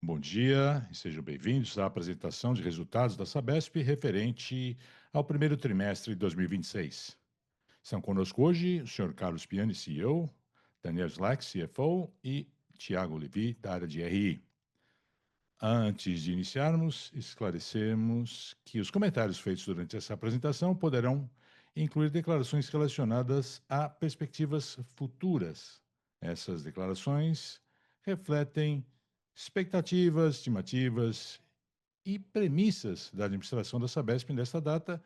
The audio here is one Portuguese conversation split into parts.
Bom dia e sejam bem-vindos à apresentação de resultados da Sabesp referente ao primeiro trimestre de 2026. Estão conosco hoje o Sr. Carlos Piani, CEO, Daniel Slack, CFO e Tiago Levi, da área de RI. Antes de iniciarmos, esclarecemos que os comentários feitos durante essa apresentação poderão incluir declarações relacionadas a perspectivas futuras. Essas declarações refletem expectativas, estimativas e premissas da administração da Sabesp nesta data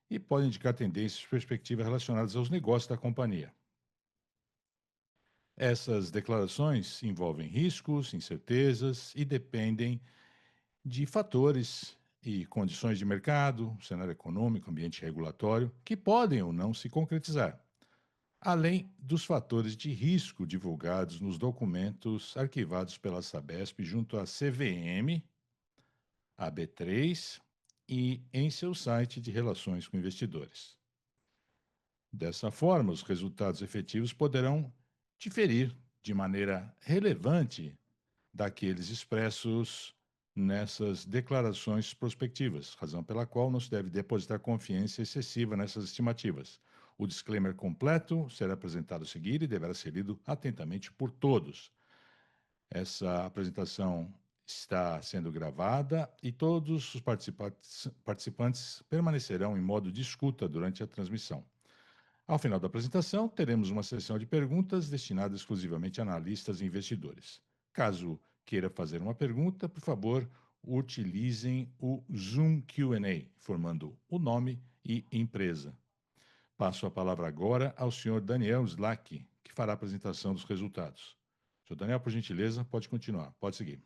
e podem indicar tendências e perspectivas relacionadas aos negócios da companhia. Essas declarações envolvem riscos, incertezas e dependem de fatores e condições de mercado, cenário econômico, ambiente regulatório, que podem ou não se concretizar, além dos fatores de risco divulgados nos documentos arquivados pela Sabesp junto à CVM, a B3 e em seu site de relações com investidores. Dessa forma, os resultados efetivos poderão diferir de maneira relevante daqueles expressos nessas declarações prospectivas, razão pela qual não se deve depositar confiança excessiva nessas estimativas. O disclaimer completo será apresentado a seguir e deverá ser lido atentamente por todos. Essa apresentação está sendo gravada e todos os participantes permanecerão em modo de escuta durante a transmissão. Ao final da apresentação, teremos uma sessão de perguntas destinada exclusivamente a analistas e investidores. Caso queira fazer uma pergunta, por favor, utilizem o Zoom Q&A, informando o nome e empresa. Passo a palavra agora ao senhor Daniel Slack, que fará a apresentação dos resultados. Senhor Daniel, por gentileza, pode continuar, pode seguir.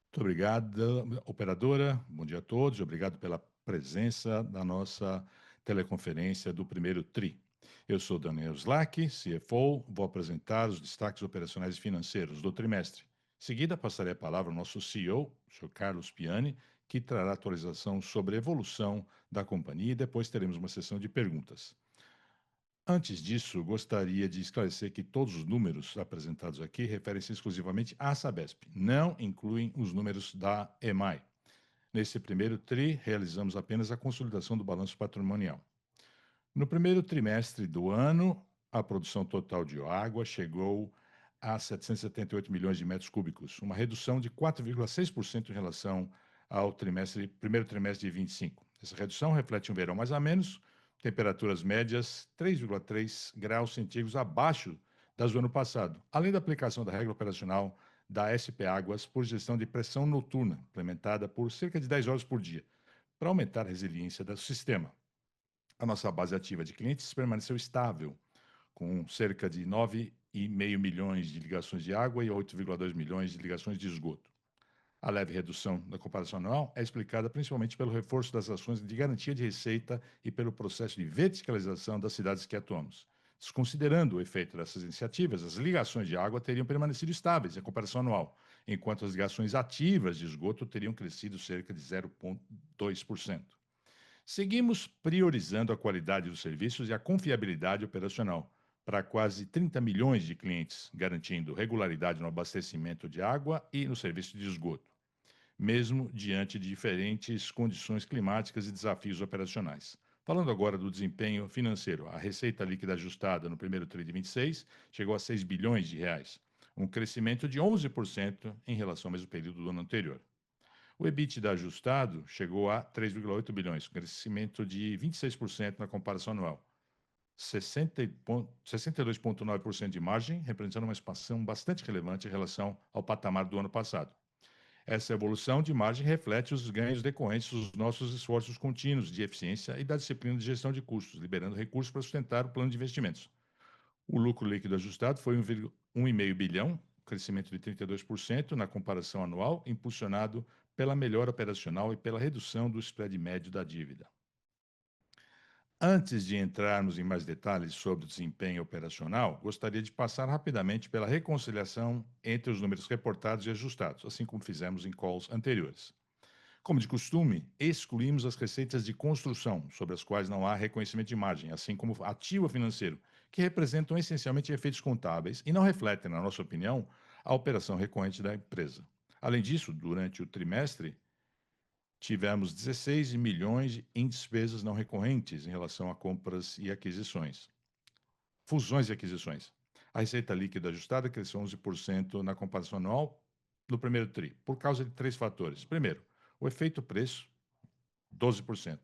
Muito obrigado, operadora. Bom dia a todos. Obrigado pela presença da nossa teleconferência do primeiro TRI. Eu sou Daniel Slack, CFO, vou apresentar os destaques operacionais e financeiros do trimestre. Em seguida, passarei a palavra ao nosso CEO, o Sr. Carlos Piani, que trará atualização sobre a evolução da companhia e depois teremos uma sessão de perguntas. Antes disso, gostaria de esclarecer que todos os números apresentados aqui referem-se exclusivamente à Sabesp, não incluem os números da EMAI. Nesse primeiro TRI, realizamos apenas a consolidação do balanço patrimonial. No primeiro trimestre do ano, a produção total de água chegou a 778 milhões de metros cúbicos, uma redução de 4,6% em relação ao primeiro trimestre de 25. Essa redução reflete um verão mais ou menos, temperaturas médias 3,3 graus centígrados abaixo das do ano passado, além da aplicação da regra operacional da SP Águas por gestão de pressão noturna, implementada por cerca de 10 horas por dia, para aumentar a resiliência do sistema. A nossa base ativa de clientes permaneceu estável, com cerca de 9,5 milhões de ligações de água e 8,2 milhões de ligações de esgoto. A leve redução da comparação anual é explicada principalmente pelo reforço das ações de garantia de receita e pelo processo de verticalização das cidades que atuamos. Desconsiderando o efeito dessas iniciativas, as ligações de água teriam permanecido estáveis em comparação anual, enquanto as ligações ativas de esgoto teriam crescido cerca de 0,2%. Seguimos priorizando a qualidade dos serviços e a confiabilidade operacional para quase 30 milhões de clientes, garantindo regularidade no abastecimento de água e no serviço de esgoto, mesmo diante de diferentes condições climáticas e desafios operacionais. Falando agora do desempenho financeiro, a receita líquida ajustada no primeiro TRI de 26 chegou a 6 bilhões de reais, um crescimento de 11% em relação ao mesmo período do ano anterior. O EBITDA ajustado chegou a 3,8 bilhões, um crescimento de 26% na comparação anual. 62,9% de margem, representando uma expansão bastante relevante em relação ao patamar do ano passado. Essa evolução de margem reflete os ganhos decorrentes dos nossos esforços contínuos de eficiência e da disciplina de gestão de custos, liberando recursos para sustentar o plano de investimentos. O lucro líquido ajustado foi 1,5 bilhão, crescimento de 32% na comparação anual, impulsionado pela melhora operacional e pela redução do spread médio da dívida. Antes de entrarmos em mais detalhes sobre o desempenho operacional, gostaria de passar rapidamente pela reconciliação entre os números reportados e ajustados, assim como fizemos em calls anteriores. Como de costume, excluímos as receitas de construção, sobre as quais não há reconhecimento de margem, assim como ativo financeiro, que representam essencialmente efeitos contábeis e não refletem, na nossa opinião, a operação recorrente da empresa. Além disso, durante o trimestre, tivemos 16 milhões em despesas não recorrentes em relação a compras e aquisições. Fusões e aquisições. A receita líquida ajustada cresceu 11% na comparação anual no primeiro TRI, por causa de três fatores. Primeiro, o efeito preço, 12%.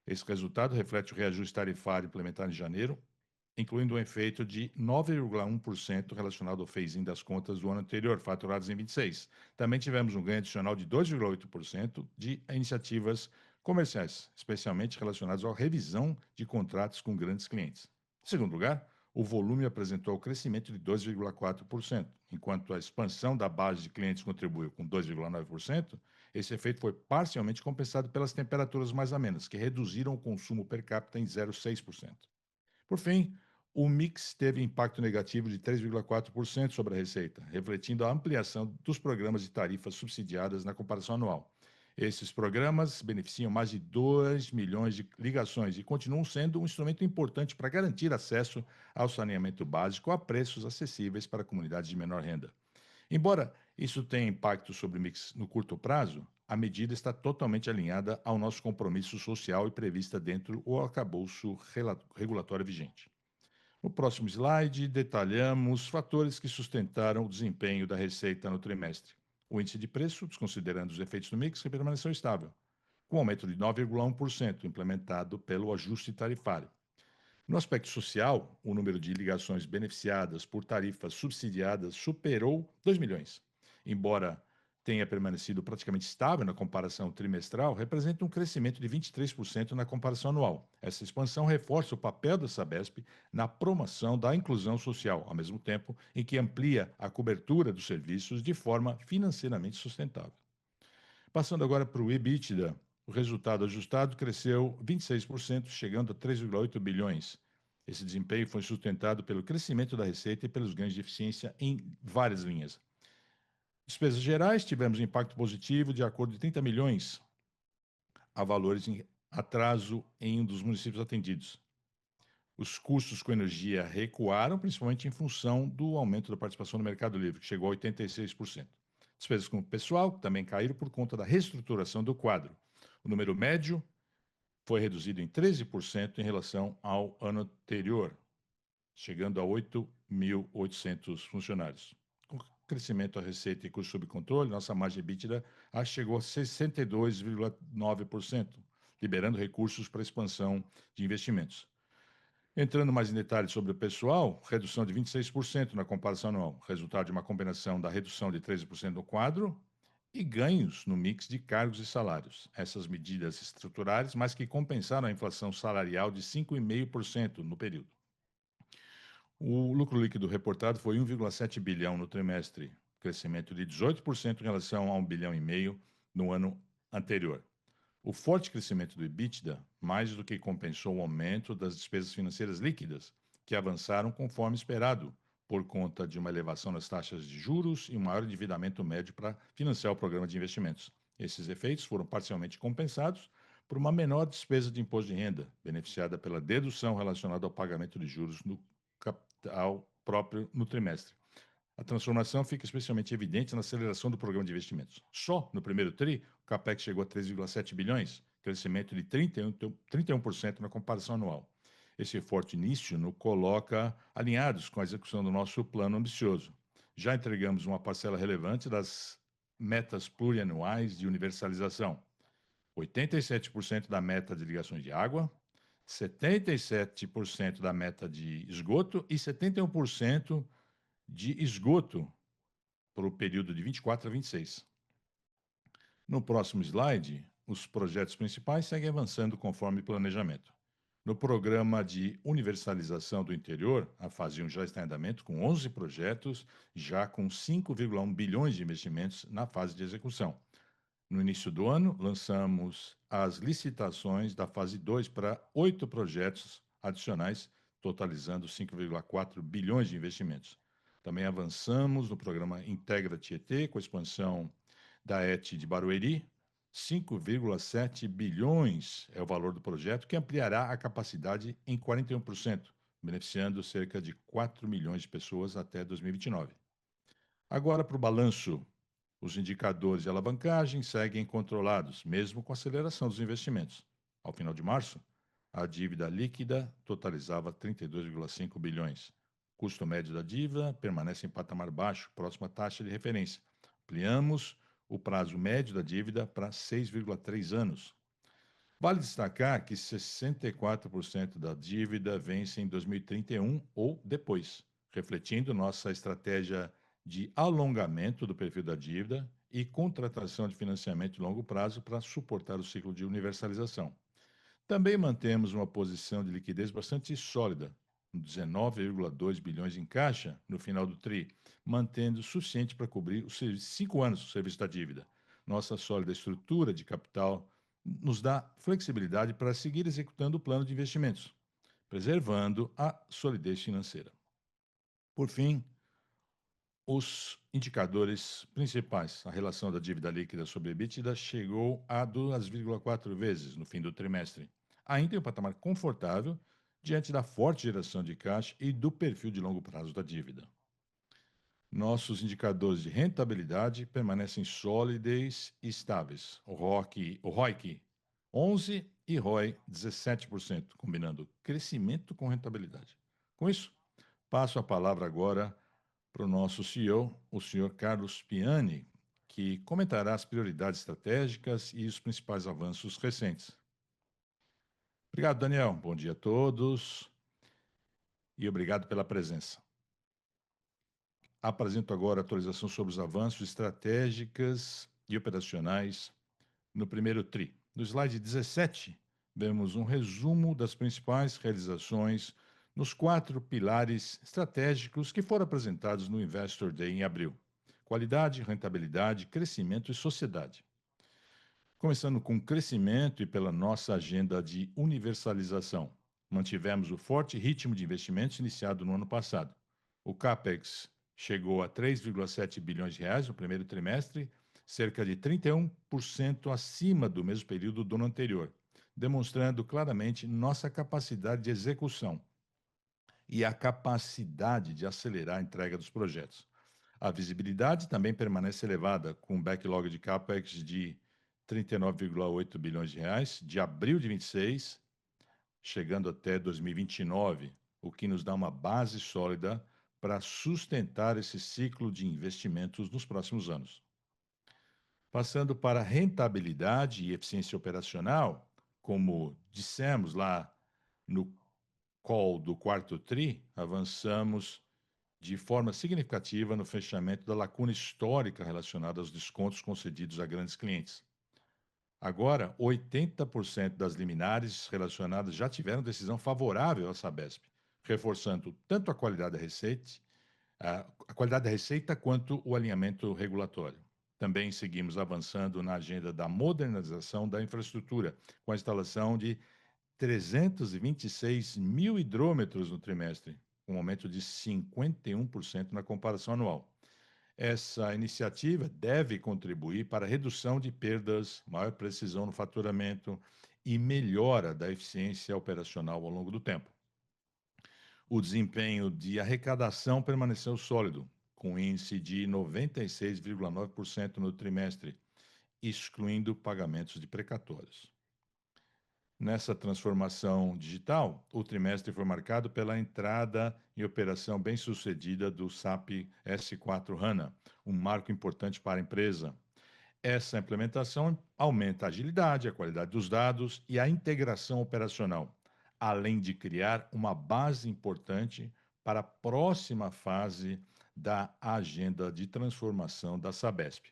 Esse resultado reflete o reajuste tarifário implementado em janeiro, incluindo um efeito de 9,1% relacionado ao phasing das contas do ano anterior, faturadas em 26. Também tivemos um ganho adicional de 2,8% de iniciativas comerciais, especialmente relacionadas à revisão de contratos com grandes clientes. Em segundo lugar, o volume apresentou o crescimento de 2,4%, enquanto a expansão da base de clientes contribuiu com 2,9%. Esse efeito foi parcialmente compensado pelas temperaturas mais amenas, que reduziram o consumo per capita em 0,6%. Por fim, o mix teve impacto negativo de 3,4% sobre a receita, refletindo a ampliação dos programas de tarifas subsidiadas na comparação anual. Esses programas beneficiam mais de 2 milhões de ligações e continuam sendo um instrumento importante para garantir acesso ao saneamento básico a preços acessíveis para comunidades de menor renda. Embora isso tenha impacto sobre o mix no curto prazo, a medida está totalmente alinhada ao nosso compromisso social e prevista dentro do arcabouço regulatório vigente. No próximo slide, detalhamos fatores que sustentaram o desempenho da receita no trimestre. O índice de preço, desconsiderando os efeitos do mix, permaneceu estável, com um aumento de 9,1% implementado pelo ajuste tarifário. No aspecto social, o número de ligações beneficiadas por tarifas subsidiadas superou 2 milhões. Embora tenha permanecido praticamente estável na comparação trimestral, representa um crescimento de 23% na comparação anual. Essa expansão reforça o papel da Sabesp na promoção da inclusão social, ao mesmo tempo em que amplia a cobertura dos serviços de forma financeiramente sustentável. Passando agora para o EBITDA, o resultado ajustado cresceu 26%, chegando a 3,8 bilhões. Esse desempenho foi sustentado pelo crescimento da receita e pelos ganhos de eficiência em várias linhas. Despesas gerais, tivemos um impacto positivo de acordo de 30 milhões a valores em atraso em um dos municípios atendidos. Os custos com energia recuaram, principalmente em função do aumento da participação no Mercado Livre, que chegou a 86%. Despesas com o pessoal também caíram por conta da reestruturação do quadro. O número médio foi reduzido em 13% em relação ao ano anterior, chegando a 8.800 funcionários. Com o crescimento da receita e custo sob controle, nossa margem EBITDA chegou a 62,9%, liberando recursos para a expansão de investimentos. Entrando mais em detalhes sobre o pessoal, redução de 26% na comparação anual, resultado de uma combinação da redução de 13% no quadro e ganhos no mix de cargos e salários. Essas medidas estruturais, mas que compensaram a inflação salarial de 5,5% no período. O lucro líquido reportado foi 1,7 bilhão no trimestre, crescimento de 18% em relação a 1,5 bilhão no ano anterior. O forte crescimento do EBITDA mais do que compensou o aumento das despesas financeiras líquidas, que avançaram conforme esperado, por conta de uma elevação nas taxas de juros e um maior endividamento médio para financiar o programa de investimentos. Esses efeitos foram parcialmente compensados por uma menor despesa de imposto de renda, beneficiada pela dedução relacionada ao pagamento de juros no capital próprio no trimestre. A transformação fica especialmente evidente na aceleração do programa de investimentos. Só no primeiro TRI, o CAPEX chegou a 3,7 bilhões, crescimento de 31% na comparação anual. Esse forte início nos coloca alinhados com a execução do nosso plano ambicioso. Já entregamos uma parcela relevante das metas plurianuais de universalização. 87% da meta de ligações de água, 77% da meta de esgoto e 71% de esgoto para o período de 24 a 26. No próximo slide, os projetos principais seguem avançando conforme planejamento. No programa de universalização do interior, a fase 1 já está em andamento, com 11 projetos, já com 5,1 bilhões de investimentos na fase de execução. No início do ano, lançamos as licitações da fase 2 para 8 projetos adicionais, totalizando 5,4 bilhões de investimentos. Também avançamos no programa Integra Tietê, com a expansão da ET de Barueri. 5,7 bilhões é o valor do projeto, que ampliará a capacidade em 41%, beneficiando cerca de 4 milhões de pessoas até 2029. Agora, para o balanço Os indicadores de alavancagem seguem controlados, mesmo com a aceleração dos investimentos. Ao final de março, a dívida líquida totalizava 32,5 bilhões. O custo médio da dívida permanece em patamar baixo, próximo à taxa de referência. Ampliamos o prazo médio da dívida para 6,3 anos. Vale destacar que 64% da dívida vence em 2031 ou depois, refletindo nossa estratégia de alongamento do perfil da dívida e contratação de financiamento de longo prazo para suportar o ciclo de universalização. Também mantemos uma posição de liquidez bastante sólida, 19,2 bilhões em caixa no final do TRI, mantendo o suficiente para cobrir os 5 anos do serviço da dívida. Nossa sólida estrutura de capital nos dá flexibilidade para seguir executando o plano de investimentos, preservando a solidez financeira. Por fim, os indicadores principais, a relação da dívida líquida sobre EBITDA chegou a 2,4 vezes no fim do trimestre, ainda em um patamar confortável diante da forte geração de caixa e do perfil de longo prazo da dívida. Nossos indicadores de rentabilidade permanecem sólidos e estáveis. O ROIC 11% e ROI 17%, combinando crescimento com rentabilidade. Com isso, passo a palavra agora para o nosso CEO, o senhor Carlos Piani, que comentará as prioridades estratégicas e os principais avanços recentes. Obrigado, Daniel. Bom dia a todos e obrigado pela presença. Apresento agora a atualização sobre os avanços estratégicas e operacionais no primeiro TRI. No slide 17, vemos um resumo das principais realizações nos 4 pilares estratégicos que foram apresentados no Investor Day em abril: qualidade, rentabilidade, crescimento e sociedade. Começando com crescimento e pela nossa agenda de universalização. Mantivemos o forte ritmo de investimentos iniciado no ano passado. O CAPEX chegou a 3,7 bilhões de reais no primeiro trimestre, cerca de 31% acima do mesmo período do ano anterior, demonstrando claramente nossa capacidade de execução e a capacidade de acelerar a entrega dos projetos. A visibilidade também permanece elevada, com um backlog de CAPEX de 39,8 bilhões de reais, de abril de 26, chegando até 2029, o que nos dá uma base sólida para sustentar esse ciclo de investimentos nos próximos anos. Passando para rentabilidade e eficiência operacional, como dissemos lá no call do quarto TRI, avançamos de forma significativa no fechamento da lacuna histórica relacionada aos descontos concedidos a grandes clientes. Agora, 80% das liminares relacionadas já tiveram decisão favorável à Sabesp, reforçando tanto a qualidade da receita quanto o alinhamento regulatório. Também seguimos avançando na agenda da modernização da infraestrutura, com a instalação de 326 mil hidrômetros no trimestre, um aumento de 51% na comparação anual. Essa iniciativa deve contribuir para a redução de perdas, maior precisão no faturamento e melhora da eficiência operacional ao longo do tempo. O desempenho de arrecadação permaneceu sólido, com índice de 96,9% no trimestre, excluindo pagamentos de precatórios. Nessa transformação digital, o trimestre foi marcado pela entrada em operação bem-sucedida do SAP S/4HANA, um marco importante para a empresa. Essa implementação aumenta a agilidade, a qualidade dos dados e a integração operacional, além de criar uma base importante para a próxima fase da agenda de transformação da Sabesp.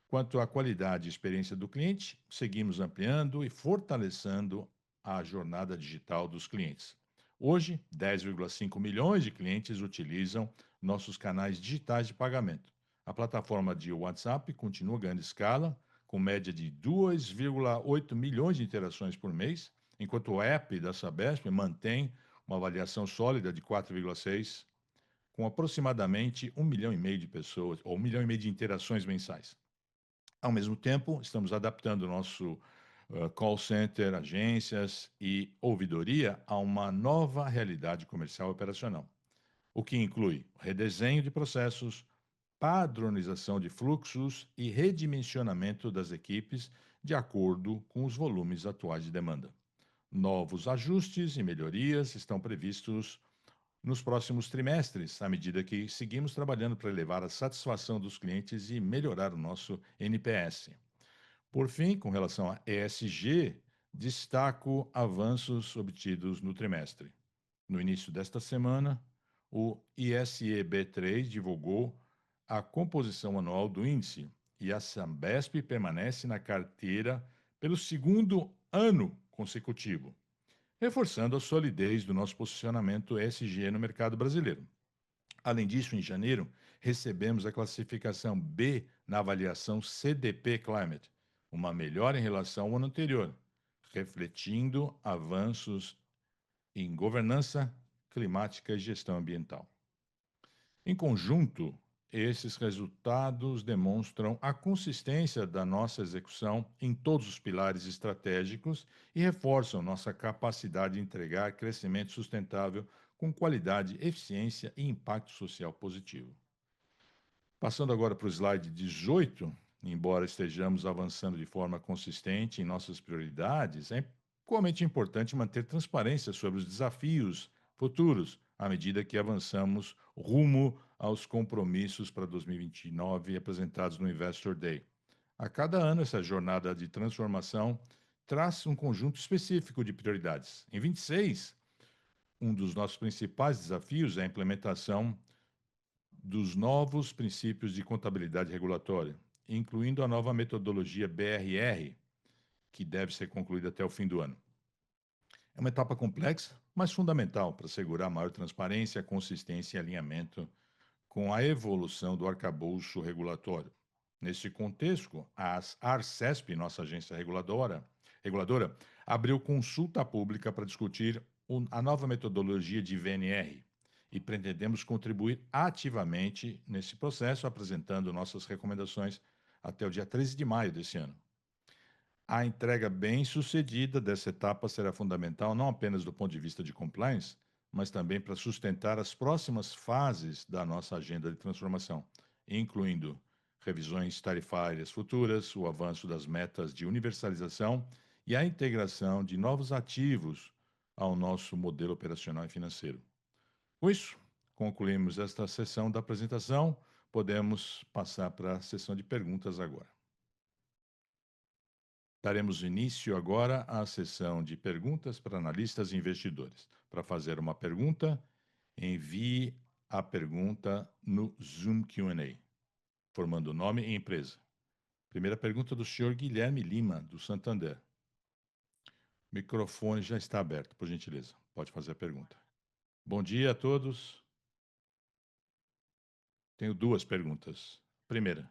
Quanto à qualidade e experiência do cliente, seguimos ampliando e fortalecendo a jornada digital dos clientes. Hoje, 10,5 milhões de clientes utilizam nossos canais digitais de pagamento. A plataforma de WhatsApp continua ganhando escala, com média de 2,8 milhões de interações por mês, enquanto o app da Sabesp mantém uma avaliação sólida de 4,6, com aproximadamente 1,5 milhão de pessoas, ou 1,5 milhão de interações mensais. Ao mesmo tempo, estamos adaptando o nosso call center, agências e ouvidoria a uma nova realidade comercial e operacional, o que inclui redesenho de processos, padronização de fluxos e redimensionamento das equipes de acordo com os volumes atuais de demanda. Novos ajustes e melhorias estão previstos nos próximos trimestres, à medida que seguimos trabalhando para elevar a satisfação dos clientes e melhorar o nosso NPS. Por fim, com relação a ESG, destaco avanços obtidos no trimestre. No início desta semana, o ISEB3 divulgou a composição anual do índice e a Sambesp permanece na carteira pelo segundo ano consecutivo, reforçando a solidez do nosso posicionamento ESG no mercado brasileiro. Além disso, em janeiro, recebemos a classificação B na avaliação CDP Climate, uma melhora em relação ao ano anterior, refletindo avanços em governança climática e gestão ambiental. Em conjunto, esses resultados demonstram a consistência da nossa execução em todos os pilares estratégicos e reforçam nossa capacidade de entregar crescimento sustentável com qualidade, eficiência e impacto social positivo. Passando agora para o slide 18, embora estejamos avançando de forma consistente em nossas prioridades, é igualmente importante manter transparência sobre os desafios futuros à medida que avançamos rumo aos compromissos para 2029 apresentados no Investor Day. A cada ano, essa jornada de transformação traz um conjunto específico de prioridades. Em 26, um dos nossos principais desafios é a implementação dos novos princípios de contabilidade regulatória, incluindo a nova metodologia BRR, que deve ser concluída até o fim do ano. É uma etapa complexa, mas fundamental para assegurar maior transparência, consistência e alinhamento com a evolução do arcabouço regulatório. Nesse contexto, a Arcesp, nossa agência reguladora, abriu consulta pública para discutir a nova metodologia de VNR e pretendemos contribuir ativamente nesse processo, apresentando nossas recomendações até o dia 13 de maio desse ano. A entrega bem-sucedida dessa etapa será fundamental não apenas do ponto de vista de compliance, mas também para sustentar as próximas fases da nossa agenda de transformação, incluindo revisões tarifárias futuras, o avanço das metas de universalização e a integração de novos ativos ao nosso modelo operacional e financeiro. Com isso, concluímos esta sessão da apresentação. Podemos passar para a sessão de perguntas agora. Daremos início agora à sessão de perguntas para analistas e investidores. Para fazer uma pergunta, envie a pergunta no Zoom Q&A, formando nome e empresa. Primeira pergunta do senhor Guilherme Lima, do Santander. O microfone já está aberto, por gentileza. Pode fazer a pergunta. Bom dia a todos. Tenho duas perguntas. Primeira,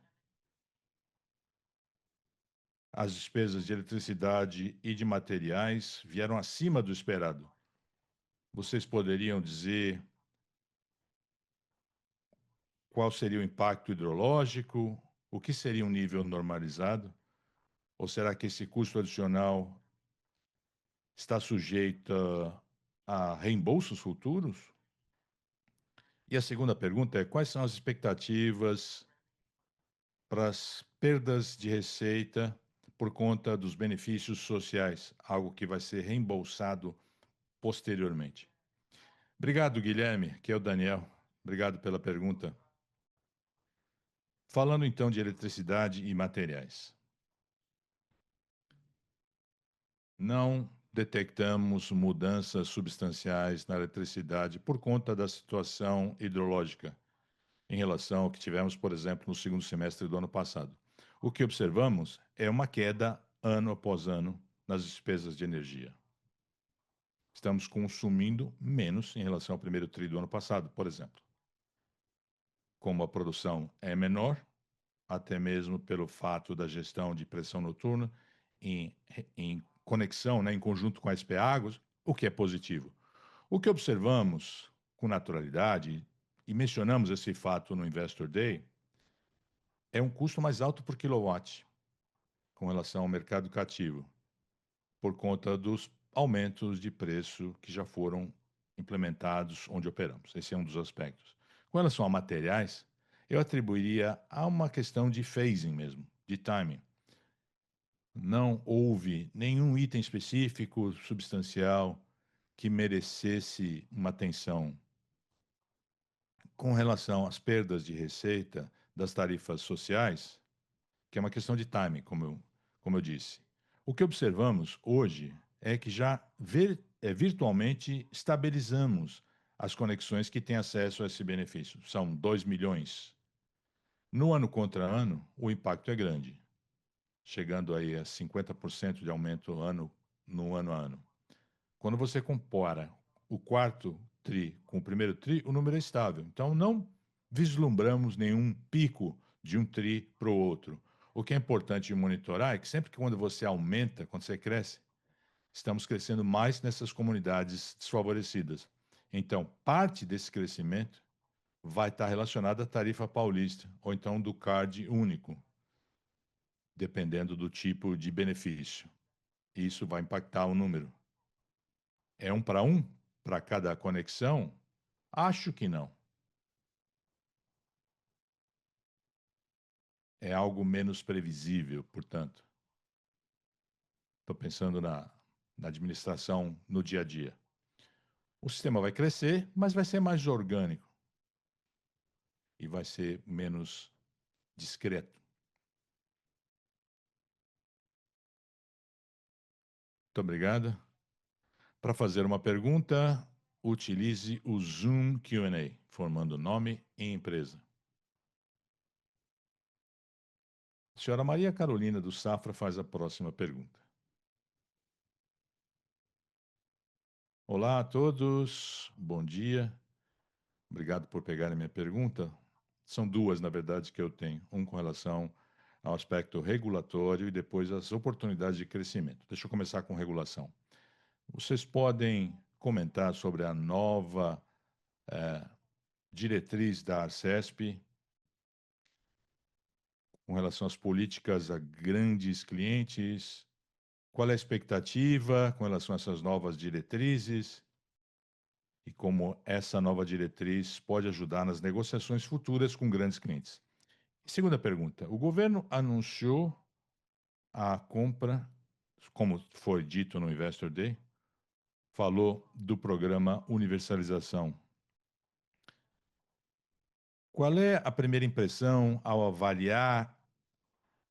as despesas de eletricidade e de materiais vieram acima do esperado. Vocês poderiam dizer qual seria o impacto hidrológico? O que seria um nível normalizado? Ou será que esse custo adicional está sujeito a reembolsos futuros? E a segunda pergunta é: quais são as expectativas para as perdas de receita por conta dos benefícios sociais, algo que vai ser reembolsado posteriormente? Obrigado, Guilherme, que é o Daniel. Obrigado pela pergunta. Falando então de eletricidade e materiais. Não detectamos mudanças substanciais na eletricidade por conta da situação hidrológica, em relação ao que tivemos, por exemplo, no segundo semestre do ano passado. O que observamos é uma queda ano após ano nas despesas de energia. Estamos consumindo menos em relação ao primeiro tri do ano passado, por exemplo. Como a produção é menor, até mesmo pelo fato da gestão de pressão noturna em conexão, né, em conjunto com a SP Águas, o que é positivo. O que observamos com naturalidade, e mencionamos esse fato no Investor Day, é um custo mais alto por quilowatt com relação ao mercado cativo, por conta dos aumentos de preço que já foram implementados onde operamos. Esse é um dos aspectos. Com relação a materiais, eu atribuiria a uma questão de phasing mesmo, de timing. Não houve nenhum item específico, substancial, que merecesse uma atenção com relação às perdas de receita das tarifas sociais, que é uma questão de timing, como eu disse. O que observamos hoje é que já virtualmente estabilizamos as conexões que têm acesso a esse benefício. São 2 milhões. No ano contra ano, o impacto é grande, chegando aí a 50% de aumento no ano a ano. Quando você compara o quarto TRI com o primeiro TRI, o número é estável. Então, não vislumbramos nenhum pico de um TRI para o outro. O que é importante monitorar é que sempre que quando você aumenta, quando você cresce, estamos crescendo mais nessas comunidades desfavorecidas. Então, parte desse crescimento vai estar relacionada à tarifa paulista, ou então do CARD único, dependendo do tipo de benefício. Isso vai impactar o número. É um para cada conexão? Acho que não. É algo menos previsível, portanto. Estou pensando na administração no dia a dia. O sistema vai crescer, mas vai ser mais orgânico e vai ser menos discreto. Muito obrigado. Para fazer uma pergunta, utilize o Zoom Q&A, formando nome e empresa. A senhora Maria Carolina do Safra faz a próxima pergunta. Olá a todos, bom dia. Obrigado por pegarem minha pergunta. São duas, na verdade, que eu tenho. Um com relação ao aspecto regulatório e depois as oportunidades de crescimento. Deixa eu começar com regulação. Vocês podem comentar sobre a nova diretriz da Arcesp com relação às políticas a grandes clientes? Qual é a expectativa com relação a essas novas diretrizes? E como essa nova diretriz pode ajudar nas negociações futuras com grandes clientes? Segunda pergunta: o governo anunciou a compra, como foi dito no Investor Day, falou do programa Universalização. Qual é a primeira impressão ao avaliar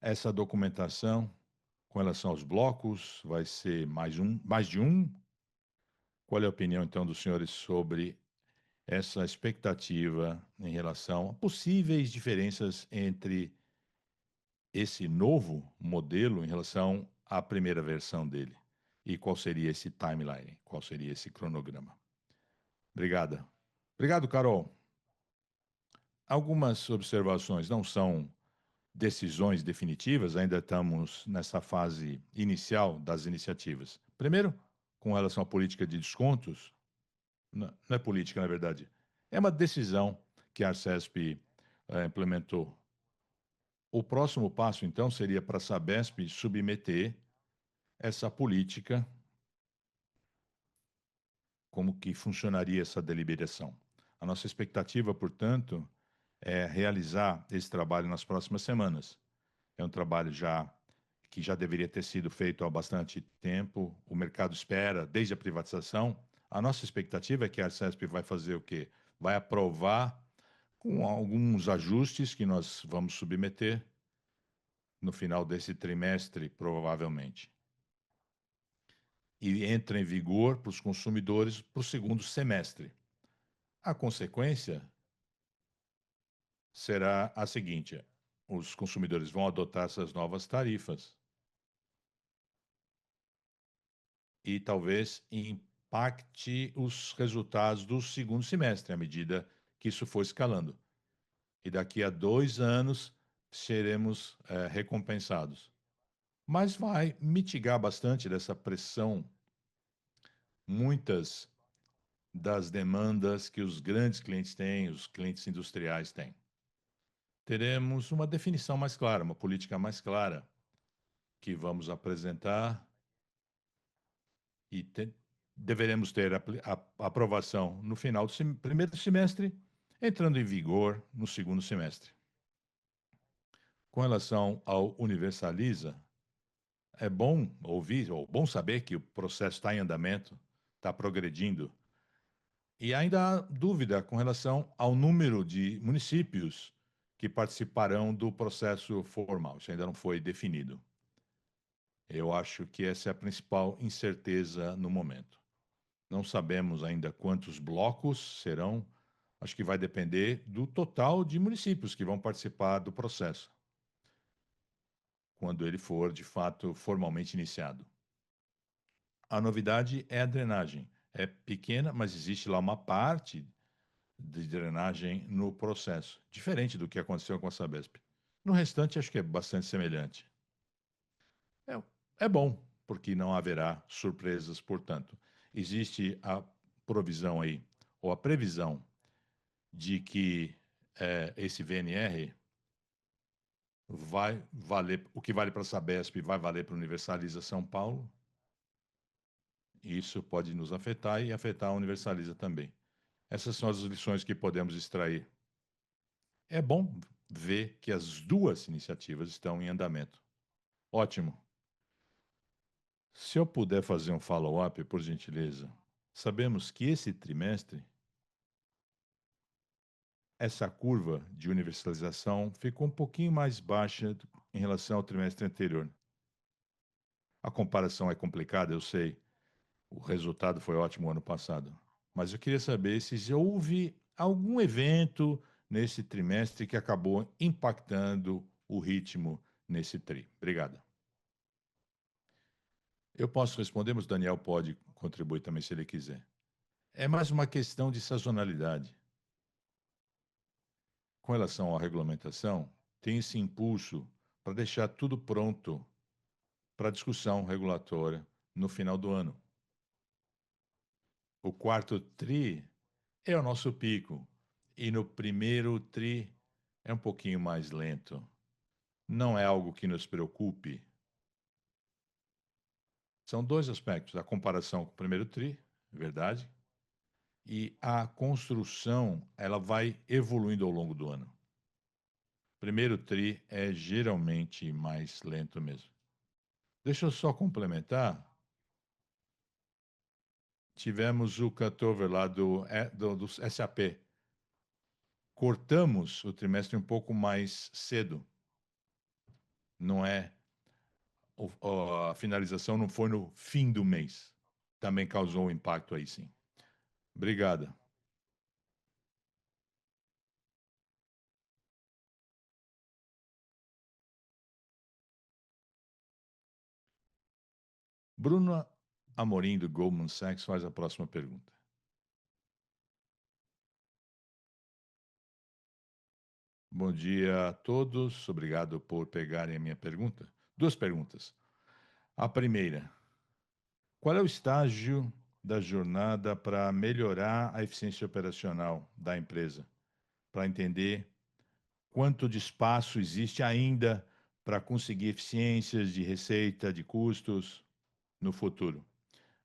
essa documentação com relação aos blocos? Vai ser mais de um? Qual é a opinião, então, dos senhores sobre essa expectativa em relação a possíveis diferenças entre esse novo modelo em relação à primeira versão dele? E qual seria esse timeline? Qual seria esse cronograma? Obrigada. Obrigado, Carol. Algumas observações não são decisões definitivas, ainda estamos nessa fase inicial das iniciativas. Primeiro, com relação à política de descontos, não é política, na verdade, é uma decisão que a Arcesp implementou. O próximo passo, então, seria para a Sabesp submeter essa política, como que funcionaria essa deliberação. A nossa expectativa, portanto, é realizar esse trabalho nas próximas semanas. É um trabalho que já deveria ter sido feito há bastante tempo. O mercado espera desde a privatização. A nossa expectativa é que a Arcesp vai fazer o quê? Vai aprovar com alguns ajustes que nós vamos submeter no final desse trimestre, provavelmente. E entra em vigor para os consumidores para o segundo semestre. A consequência será a seguinte: os consumidores vão adotar essas novas tarifas e talvez impacte os resultados do segundo semestre, à medida que isso for escalando. E daqui a 2 anos seremos recompensados. Mas vai mitigar bastante dessa pressão, muitas das demandas que os grandes clientes têm, os clientes industriais têm. Teremos uma definição mais clara, uma política mais clara que vamos apresentar e deveremos ter a aprovação no final do primeiro semestre entrando em vigor no segundo semestre. Com relação ao Universaliza, é bom ouvir, ou bom saber que o processo está em andamento, está progredindo. E ainda há dúvida com relação ao número de municípios que participarão do processo formal. Isso ainda não foi definido. Eu acho que essa é a principal incerteza no momento. Não sabemos ainda quantos blocos serão. Acho que vai depender do total de municípios que vão participar do processo, quando ele for, de fato, formalmente iniciado. A novidade é a drenagem. É pequena, mas existe lá uma parte de drenagem no processo, diferente do que aconteceu com a Sabesp. No restante, acho que é bastante semelhante. É, é bom, porque não haverá surpresas, portanto. Existe a provisão aí, ou a previsão, de que esse VNR vai valer, o que vale para a Sabesp vai valer para a Universaliza São Paulo. Isso pode nos afetar e afetar a Universaliza também. Essas são as lições que podemos extrair. É bom ver que as duas iniciativas estão em andamento. Ótimo. Se eu puder fazer um follow-up, por gentileza. Sabemos que esse trimestre, essa curva de universalização ficou um pouquinho mais baixa em relação ao trimestre anterior. A comparação é complicada, eu sei. O resultado foi ótimo ano passado. Mas eu queria saber se houve algum evento nesse trimestre que acabou impactando o ritmo nesse tri. Obrigado. Eu posso responder, mas o Daniel pode contribuir também se ele quiser. É mais uma questão de sazonalidade. Com relação à regulamentação, tem esse impulso para deixar tudo pronto para discussão regulatória no final do ano. O quarto tri é o nosso pico e no primeiro tri é um pouquinho mais lento. Não é algo que nos preocupe. São dois aspectos: a comparação com o primeiro tri, verdade, e a construção, ela vai evoluindo ao longo do ano. Primeiro tri é geralmente mais lento mesmo. Deixa eu só complementar. Tivemos o cutover lá do SAP. Cortamos o trimestre um pouco mais cedo. Não é. A finalização não foi no fim do mês. Também causou um impacto aí, sim. Obrigada. Bruno Amorim, do Goldman Sachs, faz a próxima pergunta. Bom dia a todos. Obrigado por pegarem a minha pergunta. Duas perguntas. A primeira: qual é o estágio da jornada para melhorar a eficiência operacional da empresa? Para entender quanto de espaço existe ainda para conseguir eficiências de receita, de custos no futuro.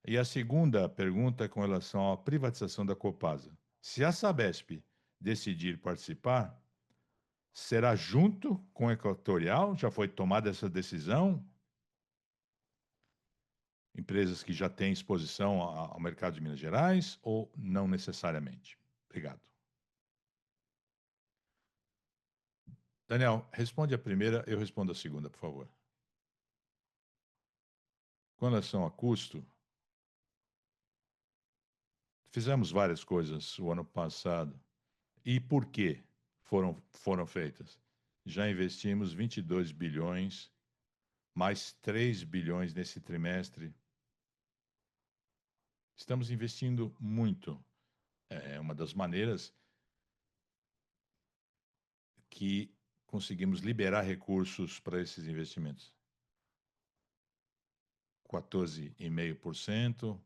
E a segunda pergunta é com relação à privatização da Copasa. Se a Sabesp decidir participar, será junto com a Equatorial? Já foi tomada essa decisão? Empresas que já têm exposição ao mercado de Minas Gerais ou não necessariamente? Obrigado. Daniel, responde a primeira, eu respondo a segunda, por favor. Com relação a custo, fizemos várias coisas o ano passado. E por que foram feitas? Já investimos 22 bilhões, mais 3 bilhões nesse trimestre. Estamos investindo muito. É uma das maneiras que conseguimos liberar recursos para esses investimentos. 14,5%,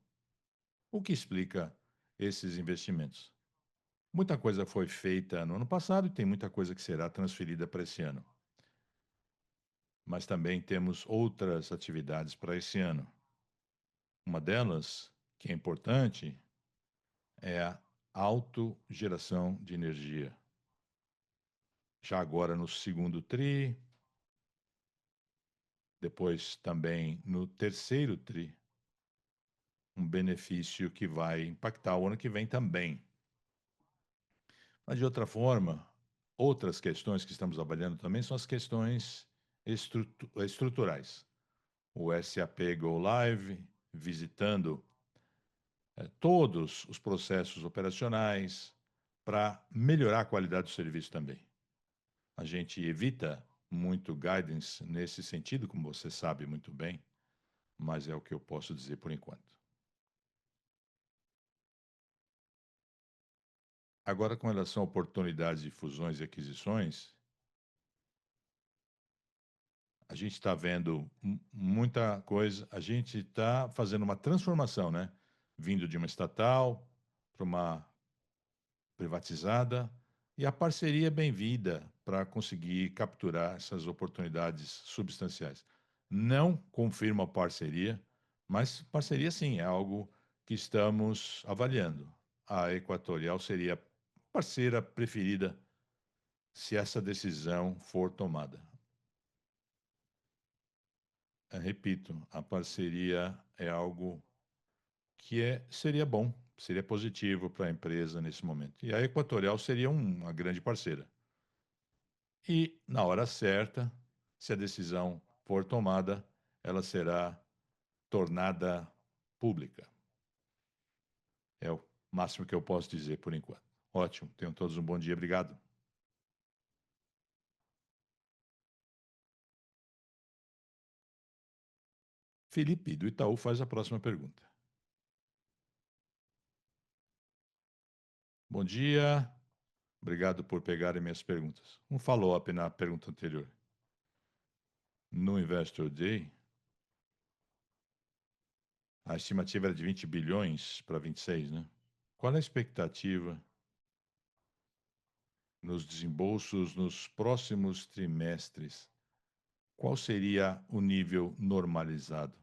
o que explica esses investimentos. Muita coisa foi feita no ano passado e tem muita coisa que será transferida para esse ano. Mas também temos outras atividades para esse ano. Uma delas, que é importante, é autogeração de energia. Já agora no segundo TRI, depois também no terceiro TRI, um benefício que vai impactar o ano que vem também. Mas, de outra forma, outras questões que estamos avaliando também são as questões estruturais. O SAP Go Live, visitando todos os processos operacionais para melhorar a qualidade do serviço também. A gente evita muito guidance nesse sentido, como você sabe muito bem, mas é o que eu posso dizer por enquanto. Agora, com relação a oportunidades de fusões e aquisições, a gente está vendo muita coisa, a gente está fazendo uma transformação, né? Vindo de uma estatal para uma privatizada, e a parceria é bem-vinda para conseguir capturar essas oportunidades substanciais. Não confirma a parceria, mas parceria sim, é algo que estamos avaliando. A Equatorial seria a parceira preferida se essa decisão for tomada. Repito, a parceria é algo que seria bom, seria positivo para a empresa nesse momento. E a Equatorial seria uma grande parceira. E, na hora certa, se a decisão for tomada, ela será tornada pública. É o máximo que eu posso dizer por enquanto. Ótimo, tenham todos um bom dia, obrigado. Felipe, do Itaú, faz a próxima pergunta. Bom dia, obrigado por pegarem minhas perguntas. Um follow-up na pergunta anterior. No Investor Day, a estimativa era de 20 bilhões para 26, né? Qual a expectativa nos desembolsos nos próximos trimestres? Qual seria o nível normalizado?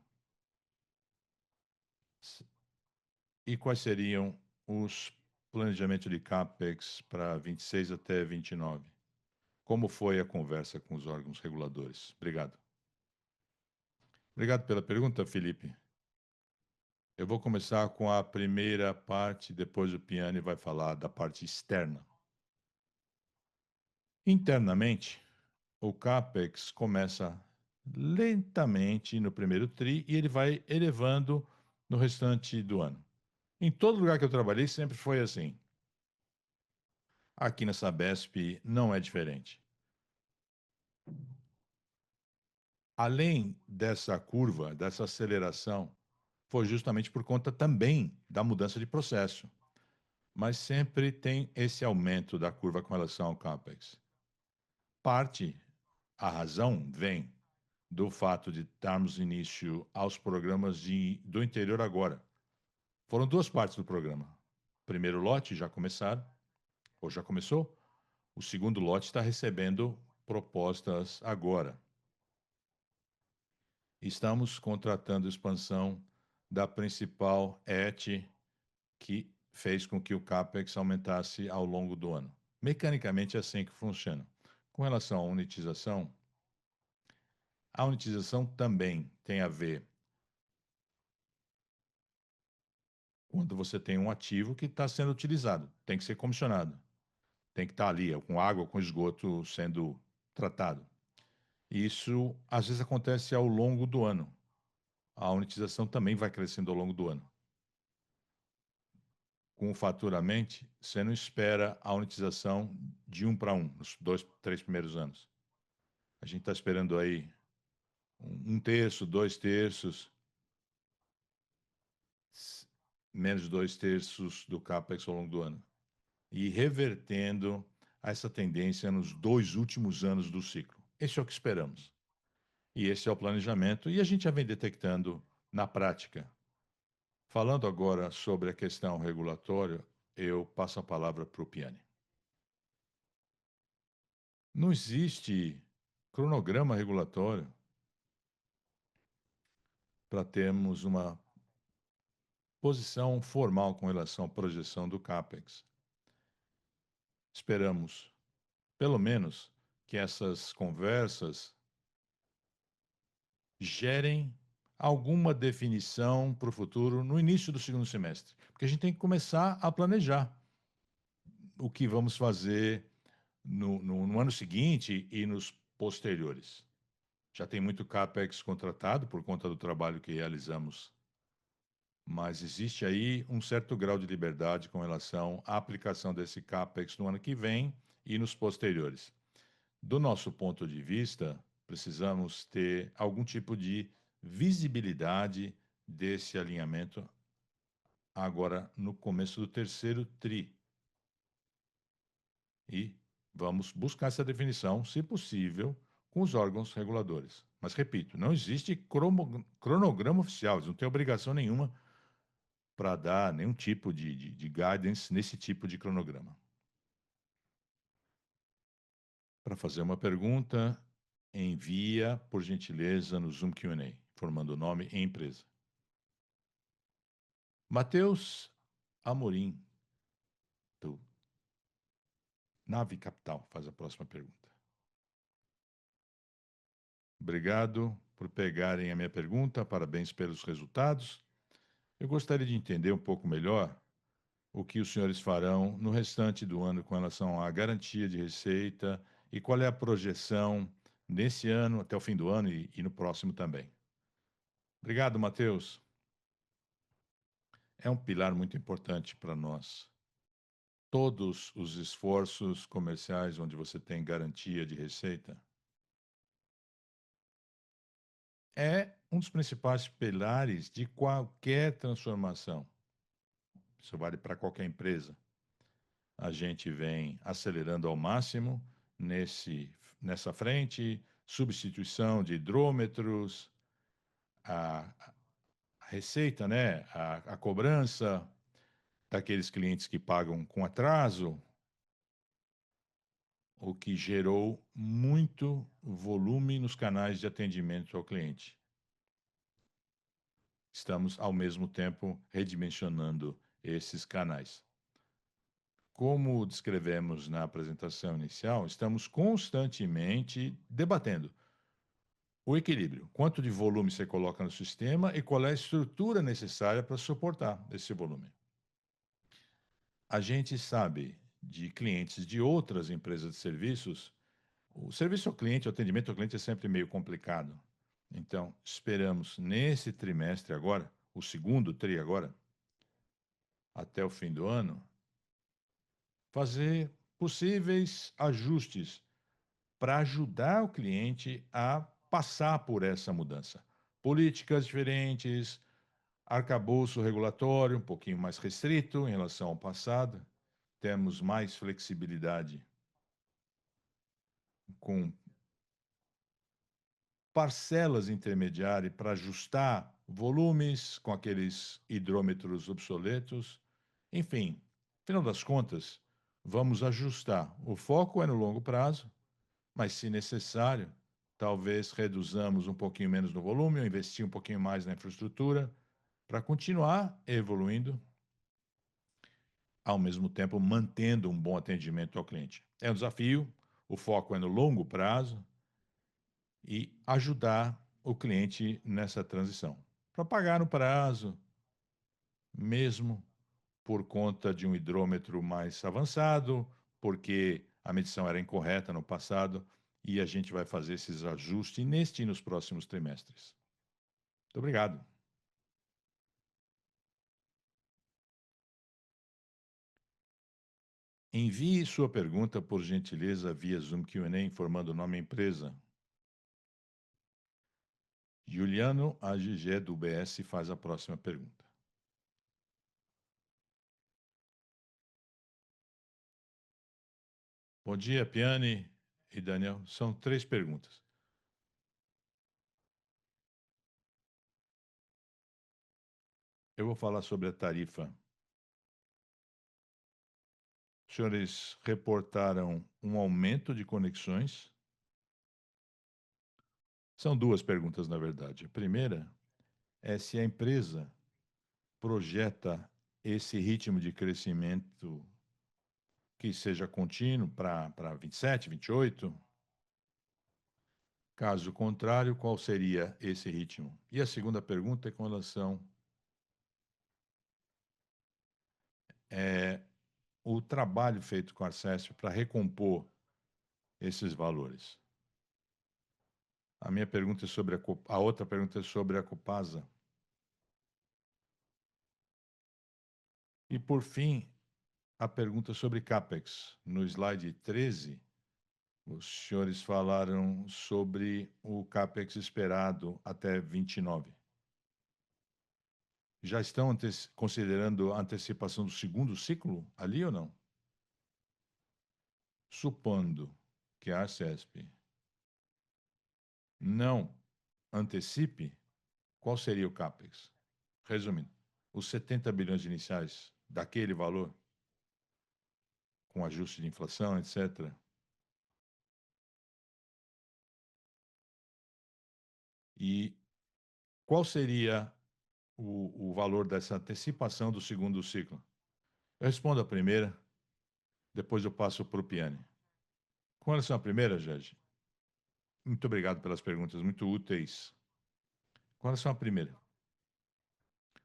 E quais seriam os planejamentos de CAPEX para 26 até 29? Como foi a conversa com os órgãos reguladores? Obrigado. Obrigado pela pergunta, Felipe. Eu vou começar com a primeira parte, depois o Piani vai falar da parte externa. Internamente, o CAPEX começa lentamente no primeiro TRI e ele vai elevando no restante do ano. Em todo lugar que eu trabalhei sempre foi assim. Aqui na Sabesp não é diferente. Além dessa curva, dessa aceleração, foi justamente por conta também da mudança de processo. Mas sempre tem esse aumento da curva com relação ao CAPEX. Parte, a razão vem do fato de darmos início aos programas do interior agora. Foram duas partes do programa. O primeiro lote já começaram, ou já começou. O segundo lote está recebendo propostas agora. Estamos contratando expansão da principal ET, que fez com que o CAPEX aumentasse ao longo do ano. Mecanicamente é assim que funciona. Com relação à unitização, a unitização também tem a ver quando você tem um ativo que está sendo utilizado, tem que ser comissionado, tem que estar ali, com água, com esgoto sendo tratado. Isso às vezes acontece ao longo do ano. A unitização também vai crescendo ao longo do ano. Com o faturamento, você não espera a unitização de 1 para 1 nos 2, 3 primeiros anos. A gente está esperando aí 1 terço, 2 terços, menos de 2 terços do CAPEX ao longo do ano. E revertendo essa tendência nos 2 últimos anos do ciclo. Esse é o que esperamos. E esse é o planejamento, e a gente já vem detectando na prática. Falando agora sobre a questão regulatória, eu passo a palavra para o Piani. Não existe cronograma regulatório para termos uma posição formal com relação à projeção do CAPEX. Esperamos, pelo menos, que essas conversas gerem alguma definição para o futuro no início do segundo semestre, porque a gente tem que começar a planejar o que vamos fazer no ano seguinte e nos posteriores. Já tem muito CAPEX contratado por conta do trabalho que realizamos, mas existe aí um certo grau de liberdade com relação à aplicação desse CAPEX no ano que vem e nos posteriores. Do nosso ponto de vista, precisamos ter algum tipo de visibilidade desse alinhamento agora no começo do terceiro TRI. E vamos buscar essa definição, se possível, com os órgãos reguladores. Mas, repito, não existe cronograma oficial, eles não têm obrigação nenhuma para dar nenhum tipo de guidance nesse tipo de cronograma. Para fazer uma pergunta, envia, por gentileza, no Zoom Q&A, formando o nome e empresa. Matheus Amorim, do Nave Capital, faz a próxima pergunta. Obrigado por pegarem a minha pergunta, parabéns pelos resultados. Eu gostaria de entender um pouco melhor o que os senhores farão no restante do ano com relação à garantia de receita e qual é a projeção nesse ano, até o fim do ano e no próximo também. Obrigado, Matheus. É um pilar muito importante para nós. Todos os esforços comerciais onde você tem garantia de receita é um dos principais pilares de qualquer transformação. Isso vale para qualquer empresa. A gente vem acelerando ao máximo nessa frente, substituição de hidrômetros, a, a receita, né? A cobrança daqueles clientes que pagam com atraso, o que gerou muito volume nos canais de atendimento ao cliente. Estamos, ao mesmo tempo, redimensionando esses canais. Como descrevemos na apresentação inicial, estamos constantemente debatendo o equilíbrio. Quanto de volume você coloca no sistema e qual é a estrutura necessária para suportar esse volume. A gente sabe de clientes de outras empresas de serviços, o serviço ao cliente, o atendimento ao cliente é sempre meio complicado. Então, esperamos nesse trimestre agora, o segundo TRI agora, até o fim do ano, fazer possíveis ajustes para ajudar o cliente a passar por essa mudança. Políticas diferentes, arcabouço regulatório um pouquinho mais restrito em relação ao passado, temos mais flexibilidade com parcelas intermediárias para ajustar volumes com aqueles hidrômetros obsoletos. Enfim, final das contas, vamos ajustar. O foco é no longo prazo, mas se necessário, talvez reduzamos um pouquinho menos no volume ou investir um pouquinho mais na infraestrutura para continuar evoluindo, ao mesmo tempo mantendo um bom atendimento ao cliente. É um desafio, o foco é no longo prazo e ajudar o cliente nessa transição. Para pagar no prazo, mesmo por conta de um hidrômetro mais avançado, porque a medição era incorreta no passado, e a gente vai fazer esses ajustes neste e nos próximos trimestres. Muito obrigado. Envie sua pergunta, por gentileza, via Zoom Q&A, informando o nome e empresa. Juliano AGG, do UBS, faz a próxima pergunta. Bom dia, Piane e Daniel. São 3 perguntas. Eu vou falar sobre a tarifa. Os senhores reportaram um aumento de conexões? São 2 perguntas, na verdade. A primeira é se a empresa projeta esse ritmo de crescimento que seja contínuo para 27, 28? Caso contrário, qual seria esse ritmo? E a segunda pergunta é com relação é, o trabalho feito com a Arcesp para recompor esses valores. A minha pergunta é sobre a outra pergunta é sobre a Copasa. E por fim, a pergunta sobre CAPEX. No slide 13, os senhores falaram sobre o CAPEX esperado até 29. Já estão considerando a antecipação do segundo ciclo ali ou não? Supondo que a Arcesp não antecipe, qual seria o CAPEX? Resumindo, os 70 bilhões iniciais daquele valor, com ajuste de inflação, etc. E qual seria o valor dessa antecipação do segundo ciclo? Eu respondo a primeira, depois eu passo para o Piani. Com relação à primeira, Jorge, muito obrigado pelas perguntas, muito úteis. Com relação à primeira,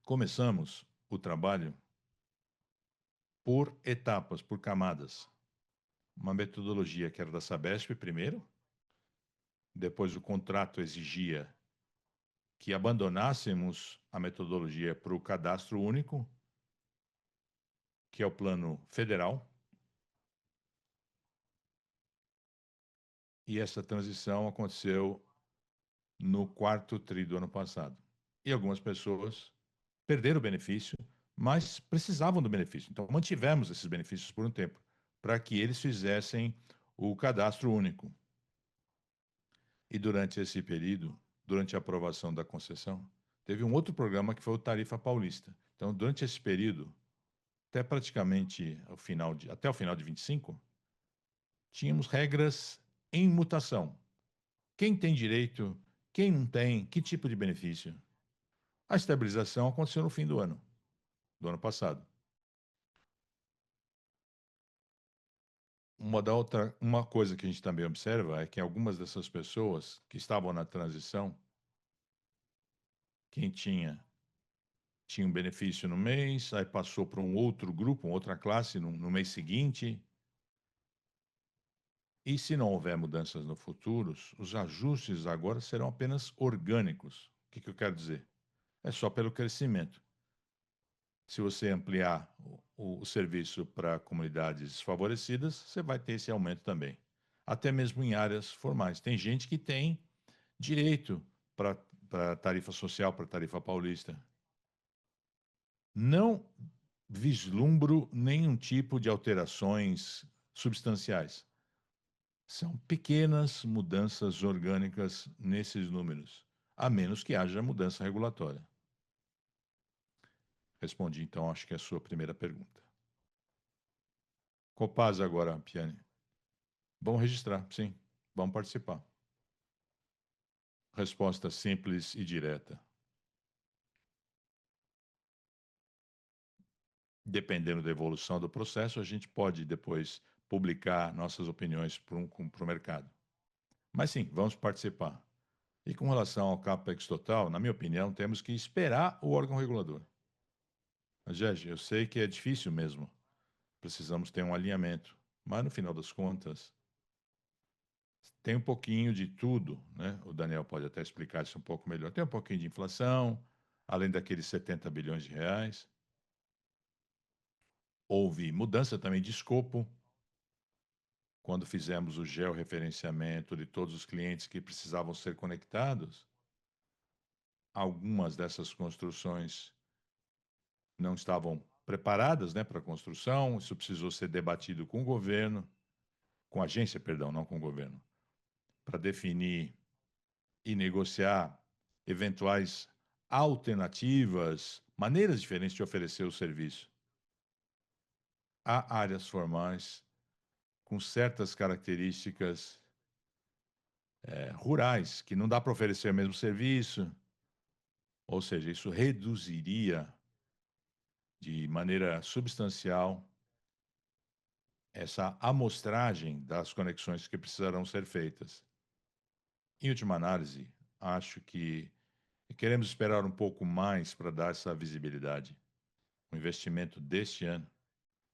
começamos o trabalho por etapas, por camadas. Uma metodologia que era da Sabesp primeiro, depois o contrato exigia que abandonássemos a metodologia para o cadastro único, que é o plano federal, e essa transição aconteceu no quarto tri do ano passado. E algumas pessoas perderam o benefício, mas precisavam do benefício. Então, mantivemos esses benefícios por um tempo, para que eles fizessem o cadastro único. E durante esse período, durante a aprovação da concessão, teve um outro programa que foi o Tarifa Paulista. Então, durante esse período, até praticamente até o final de 25, tínhamos regras em mutação. Quem tem direito, quem não tem, que tipo de benefício. A estabilização aconteceu no fim do ano passado. Uma coisa que a gente também observa é que algumas dessas pessoas que estavam na transição, quem tinha um benefício no mês, aí passou para um outro grupo, uma outra classe no mês seguinte. E se não houver mudanças no futuro, os ajustes agora serão apenas orgânicos. O que eu quero dizer? É só pelo crescimento. Se você ampliar o serviço para comunidades desfavorecidas, você vai ter esse aumento também. Até mesmo em áreas formais. Tem gente que tem direito para tarifa social, para tarifa paulista. Não vislumbro nenhum tipo de alterações substanciais. São pequenas mudanças orgânicas nesses números, a menos que haja mudança regulatória. Respondi, então, acho que é a sua primeira pergunta. Copasa agora, Piane. Vamos registrar, sim. Vamos participar. Resposta simples e direta. Dependendo da evolução do processo, a gente pode depois publicar nossas opiniões para o mercado. Mas sim, vamos participar. E com relação ao CAPEX total, na minha opinião, temos que esperar o órgão regulador. Mas, Gege, eu sei que é difícil mesmo. Precisamos ter um alinhamento. Mas, no final das contas, tem um pouquinho de tudo, né? O Daniel pode até explicar isso um pouco melhor. Tem um pouquinho de inflação, além daqueles 70 bilhões de reais. Houve mudança também de escopo, quando fizemos o georreferenciamento de todos os clientes que precisavam ser conectados. Algumas dessas construções não estavam preparadas, né, para a construção. Isso precisou ser debatido com o governo, com a agência, perdão, não com o governo, para definir e negociar eventuais alternativas, maneiras diferentes de oferecer o serviço. Há áreas formais com certas características rurais, que não dá para oferecer o mesmo serviço, ou seja, isso reduziria de maneira substancial essa amostragem das conexões que precisarão ser feitas. Em última análise, acho que queremos esperar um pouco mais para dar essa visibilidade. O investimento deste ano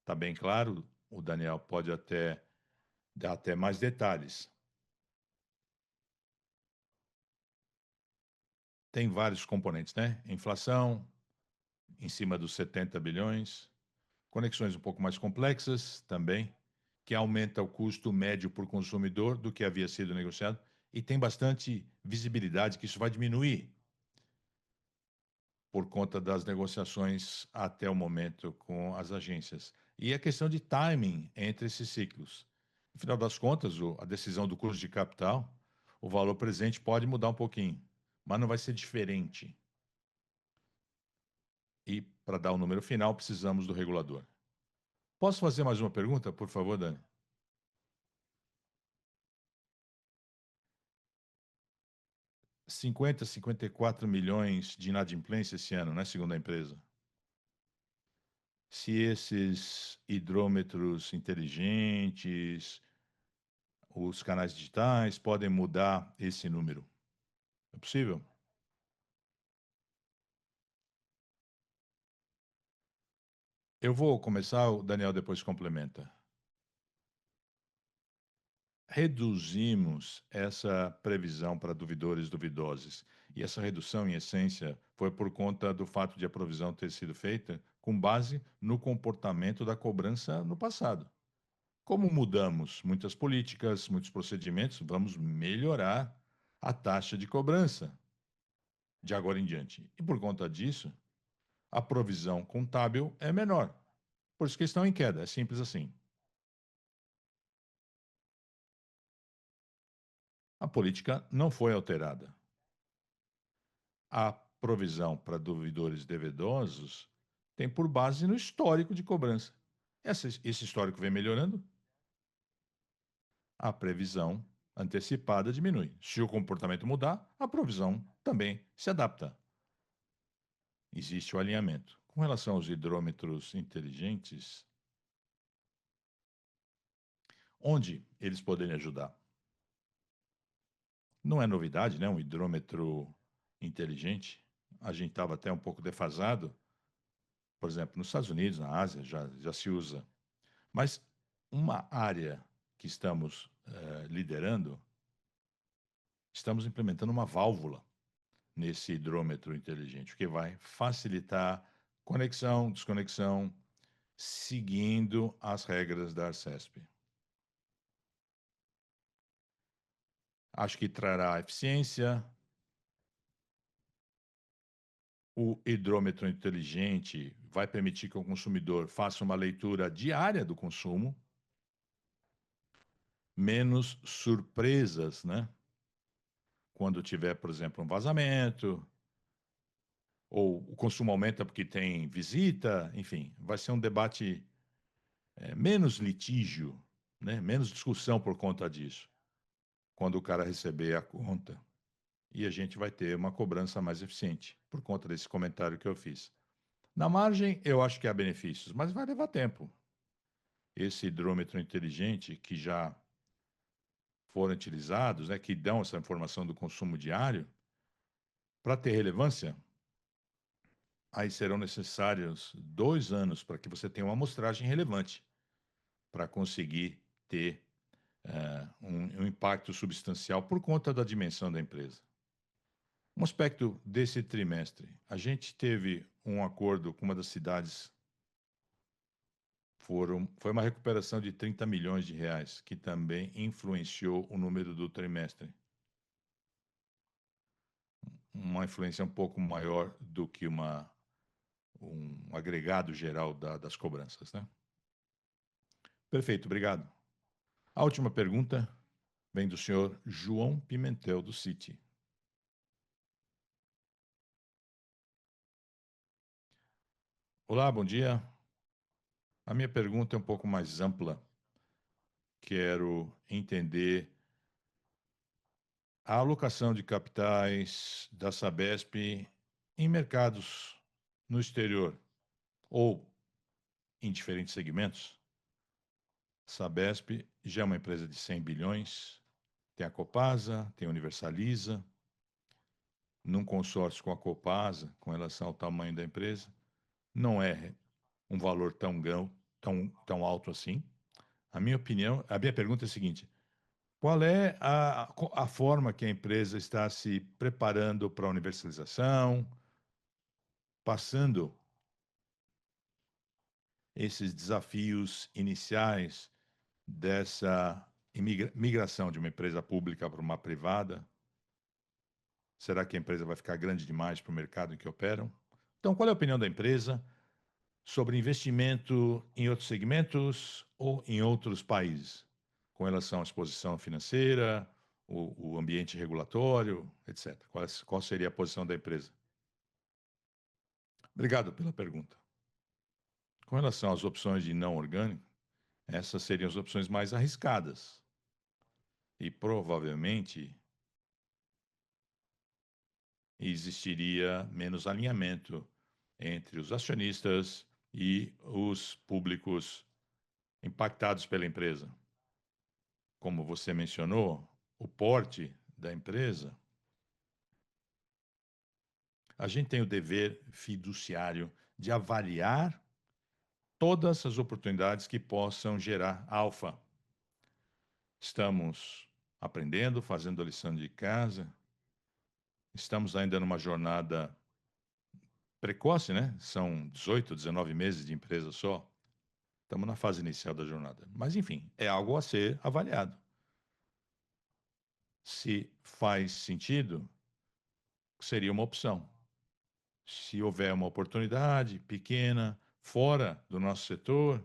está bem claro, o Daniel pode até dar até mais detalhes. Tem vários componentes, né? Inflação em cima dos 70 bilhões, conexões um pouco mais complexas também, que aumenta o custo médio por consumidor do que havia sido negociado, e tem bastante visibilidade que isso vai diminuir por conta das negociações até o momento com as agências. E a questão de timing entre esses ciclos. No final das contas, a decisão do custo de capital, o valor presente pode mudar um pouquinho, mas não vai ser diferente. E para dar o número final, precisamos do regulador. Posso fazer mais uma pergunta, por favor, Dani? 54 milhões de inadimplência esse ano, né, segundo a empresa. Se esses hidrômetros inteligentes, os canais digitais podem mudar esse número. É possível? Eu vou começar, o Daniel depois complementa. Reduzimos essa previsão para duvidores e duvidoses. E essa redução, em essência, foi por conta do fato de a provisão ter sido feita com base no comportamento da cobrança no passado. Como mudamos muitas políticas, muitos procedimentos, vamos melhorar a taxa de cobrança de agora em diante. E por conta disso, a provisão contábil é menor. Por isso que estão em queda, é simples assim. A política não foi alterada. A provisão para devedores devedosos tem por base no histórico de cobrança. Esse histórico vem melhorando, a previsão antecipada diminui. Se o comportamento mudar, a provisão também se adapta. Existe o alinhamento. Com relação aos hidrômetros inteligentes, onde eles podem ajudar? Não é novidade, né? Um hidrômetro inteligente. A gente estava até um pouco defasado. Por exemplo, nos Estados Unidos, na Ásia, já se usa. Mas uma área que estamos liderando, estamos implementando uma válvula nesse hidrômetro inteligente, o que vai facilitar conexão, desconexão, seguindo as regras da Arcesp. Acho que trará eficiência. O hidrômetro inteligente vai permitir que o consumidor faça uma leitura diária do consumo, menos surpresas, né? Quando tiver, por exemplo, um vazamento, ou o consumo aumenta porque tem visita, enfim, vai ser um debate menos litígio, né? Menos discussão por conta disso, quando o cara receber a conta. E a gente vai ter uma cobrança mais eficiente, por conta desse comentário que eu fiz. Na margem, eu acho que há benefícios, mas vai levar tempo. Esse hidrômetro inteligente que já foram utilizados, né, que dão essa informação do consumo diário, para ter relevância, aí serão necessários 2 anos para que você tenha uma amostragem relevante para conseguir ter um impacto substancial por conta da dimensão da empresa. Um aspecto desse trimestre, a gente teve um acordo com uma das cidades, foi uma recuperação de 30 milhões de reais, que também influenciou o número do trimestre. Uma influência um pouco maior do que um agregado geral das cobranças, né? Perfeito, obrigado. A última pergunta vem do senhor João Pimentel, do Citi. Olá, bom dia. A minha pergunta é um pouco mais ampla. Quero entender a alocação de capitais da Sabesp em mercados no exterior, ou em diferentes segmentos. Sabesp já é uma empresa de 100 bilhões, tem a Copasa, tem a Universaliza, num consórcio com a Copasa, com relação ao tamanho da empresa, não é um valor tão alto assim. A minha opinião, a minha pergunta é a seguinte: qual é a forma que a empresa está se preparando para a universalização, passando esses desafios iniciais dessa migração de uma empresa pública para uma privada? Será que a empresa vai ficar grande demais para o mercado em que operam? Então, qual é a opinião da empresa sobre investimento em outros segmentos ou em outros países, com relação à exposição financeira, o ambiente regulatório, etc. Qual seria a posição da empresa? Obrigado pela pergunta. Com relação às opções de não orgânico, essas seriam as opções mais arriscadas e provavelmente existiria menos alinhamento entre os acionistas e os públicos impactados pela empresa. Como você mencionou, o porte da empresa, a gente tem o dever fiduciário de avaliar todas as oportunidades que possam gerar alfa. Estamos aprendendo, fazendo a lição de casa, estamos ainda numa jornada precoce, né? São 18, 19 meses de empresa só. Estamos na fase inicial da jornada. Mas, enfim, é algo a ser avaliado. Se faz sentido, seria uma opção. Se houver uma oportunidade pequena, fora do nosso setor,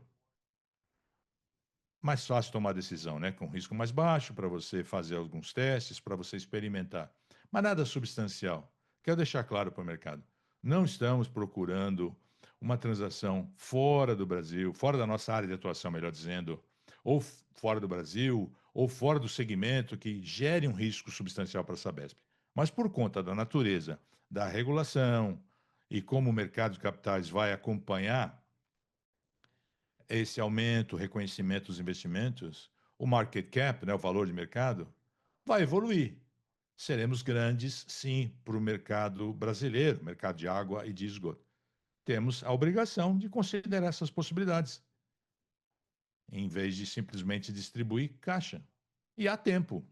mais fácil tomar decisão, né? Com risco mais baixo, para você fazer alguns testes, para você experimentar. Mas nada substancial. Quero deixar claro para o mercado. Não estamos procurando uma transação fora do Brasil, fora da nossa área de atuação, melhor dizendo, ou fora do Brasil, ou fora do segmento que gere um risco substancial para a Sabesp. Mas por conta da natureza da regulação e como o mercado de capitais vai acompanhar esse aumento, reconhecimento dos investimentos, o market cap, né, o valor de mercado, vai evoluir. Seremos grandes, sim, para o mercado brasileiro, mercado de água e de esgoto. Temos a obrigação de considerar essas possibilidades, em vez de simplesmente distribuir caixa. E há tempo.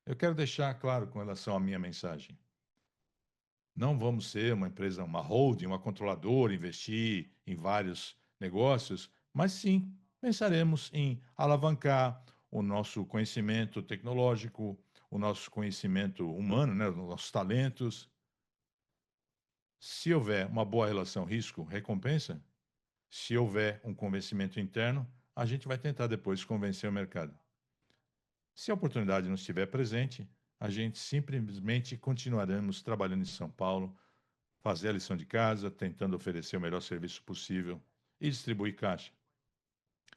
Eu quero deixar claro com relação à minha mensagem. Não vamos ser uma empresa, uma holding, uma controladora, investir em vários negócios, mas sim pensaremos em alavancar o nosso conhecimento tecnológico, o nosso conhecimento humano, né, os nossos talentos. Se houver uma boa relação risco-recompensa, se houver um convencimento interno, a gente vai tentar depois convencer o mercado. Se a oportunidade não estiver presente, a gente simplesmente continuaremos trabalhando em São Paulo, fazer a lição de casa, tentando oferecer o melhor serviço possível e distribuir caixa.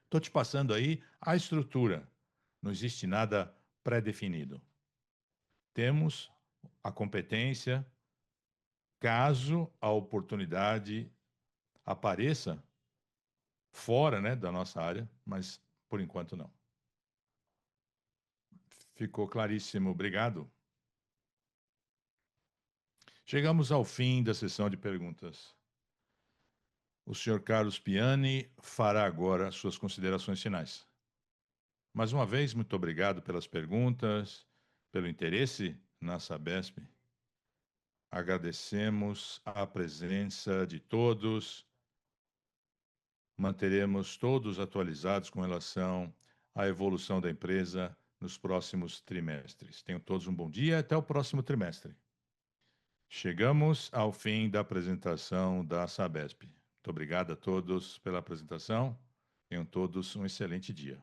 Estou te passando aí a estrutura. Não existe nada pré-definido. Temos a competência, caso a oportunidade apareça fora, né, da nossa área, mas por enquanto não. Ficou claríssimo, obrigado. Chegamos ao fim da sessão de perguntas. O senhor Carlos Piani fará agora suas considerações finais. Mais uma vez, muito obrigado pelas perguntas, pelo interesse na Sabesp. Agradecemos a presença de todos. Manteremos todos atualizados com relação à evolução da empresa nos próximos trimestres. Tenham todos um bom dia e até o próximo trimestre. Chegamos ao fim da apresentação da Sabesp. Muito obrigado a todos pela apresentação. Tenham todos um excelente dia.